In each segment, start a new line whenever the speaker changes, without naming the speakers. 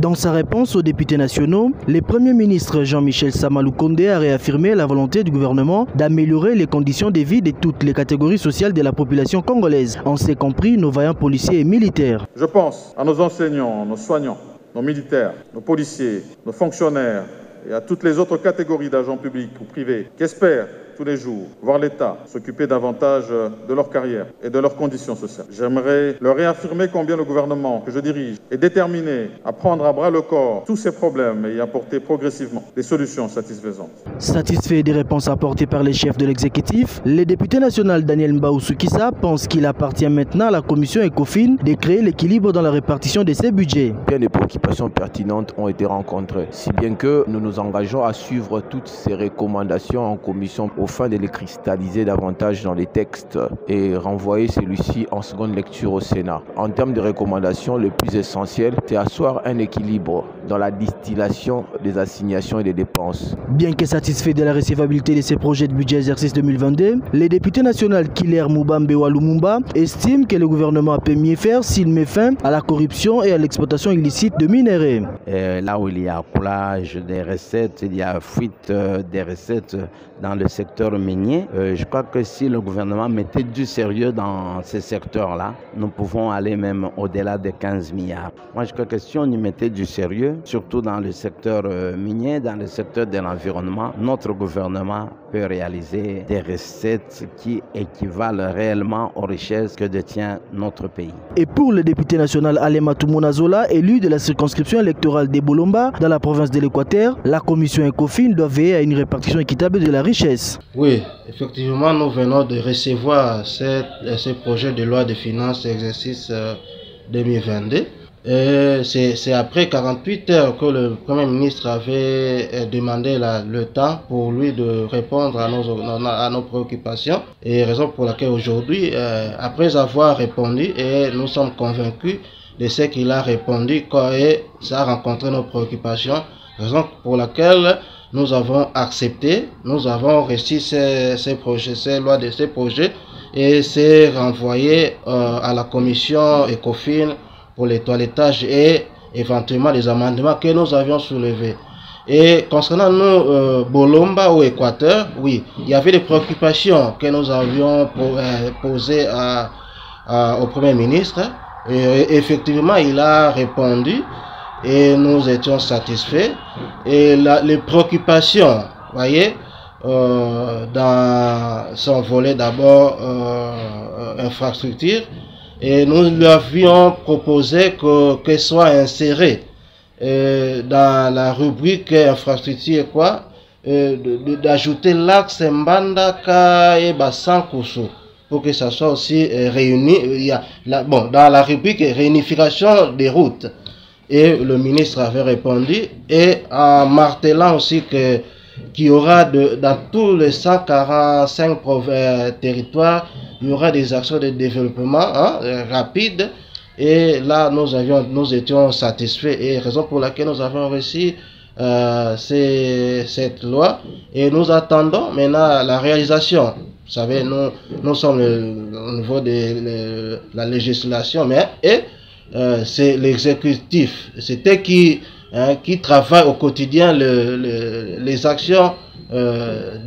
Dans sa réponse aux députés nationaux, le Premier ministre Jean-Michel Sama Lukonde a réaffirmé la volonté du gouvernement d'améliorer les conditions de vie de toutes les catégories sociales de la population congolaise, en ce compris nos vaillants policiers et militaires.
Je pense à nos enseignants, nos soignants, nos militaires, nos policiers, nos fonctionnaires et à toutes les autres catégories d'agents publics ou privés qui espèrent tous les jours voir l'État s'occuper davantage de leur carrière et de leurs conditions sociales. J'aimerais leur réaffirmer combien le gouvernement que je dirige est déterminé à prendre à bras le corps tous ces problèmes et y apporter progressivement des solutions satisfaisantes.
Satisfait des réponses apportées par les chefs de l'exécutif, le député national Daniel Mbaoussoukissa pense qu'il appartient maintenant à la commission ECOFIN de créer l'équilibre dans la répartition de ses budgets.
Bien des préoccupations pertinentes ont été rencontrées, si bien que nous nous engageons à suivre toutes ces recommandations en commission afin de les cristalliser davantage dans les textes et renvoyer celui-ci en seconde lecture au Sénat. En termes de recommandations, le plus essentiel, c'est asseoir un équilibre dans la distillation des assignations et des dépenses.
Bien que satisfait de la recevabilité de ces projets de budget exercice 2022, le député national Killer Mubambe Walumumba estime que le gouvernement peut mieux faire s'il met fin à la corruption et à l'exploitation illicite de minerais.
Là où il y a coulage des recettes, il y a fuite des recettes dans le secteur minier. Je crois que si le gouvernement mettait du sérieux dans ces secteurs-là, nous pouvons aller même au-delà de 15 milliards. Moi, je crois que si on y mettait du sérieux, surtout dans le secteur minier, dans le secteur de l'environnement, notre gouvernement peut réaliser des recettes qui équivalent réellement aux richesses que détient notre pays.
Et pour le député national Alematou Monazola, élu de la circonscription électorale de Bolomba, dans la province de l'Équateur, la commission ECOFIN doit veiller à une répartition équitable de la richesse.
Oui, effectivement, nous venons de recevoir ce projet de loi de finances exercice 2022. C'est après 48 heures que le Premier ministre avait demandé le temps pour lui de répondre à nos préoccupations. Et raison pour laquelle aujourd'hui, après avoir répondu, et nous sommes convaincus de ce qu'il a répondu et ça a rencontré nos préoccupations. Raison pour laquelle nous avons accepté, nous avons reçu ces projets et c'est renvoyé à la commission ECOFIN pour les toilettages et éventuellement les amendements que nous avions soulevés. Et concernant nous, Bolomba ou Équateur, oui, il y avait des préoccupations que nous avions posées au Premier ministre. Et effectivement, il a répondu et nous étions satisfaits. Et les préoccupations, voyez, dans son volet d'abord infrastructure, et nous lui avions proposé que soit inséré dans la rubrique infrastructure d'ajouter l'axe Mbandaka et Bassankusu pour que ça soit aussi réuni. Il y a dans la rubrique réunification des routes. Et le ministre avait répondu et en martelant aussi qu'il y aura dans tous les 145 territoires, il y aura des actions de développement rapides. Et là, nous étions satisfaits et raison pour laquelle nous avons reçu cette loi. Et nous attendons maintenant la réalisation. Vous savez, nous sommes au niveau de la législation, mais c'est l'exécutif. C'était qui travaille au quotidien les actions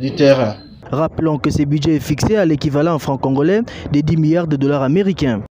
du terrain.
Rappelons que ce budget est fixé à l'équivalent en francs congolais de 10 milliards de dollars américains.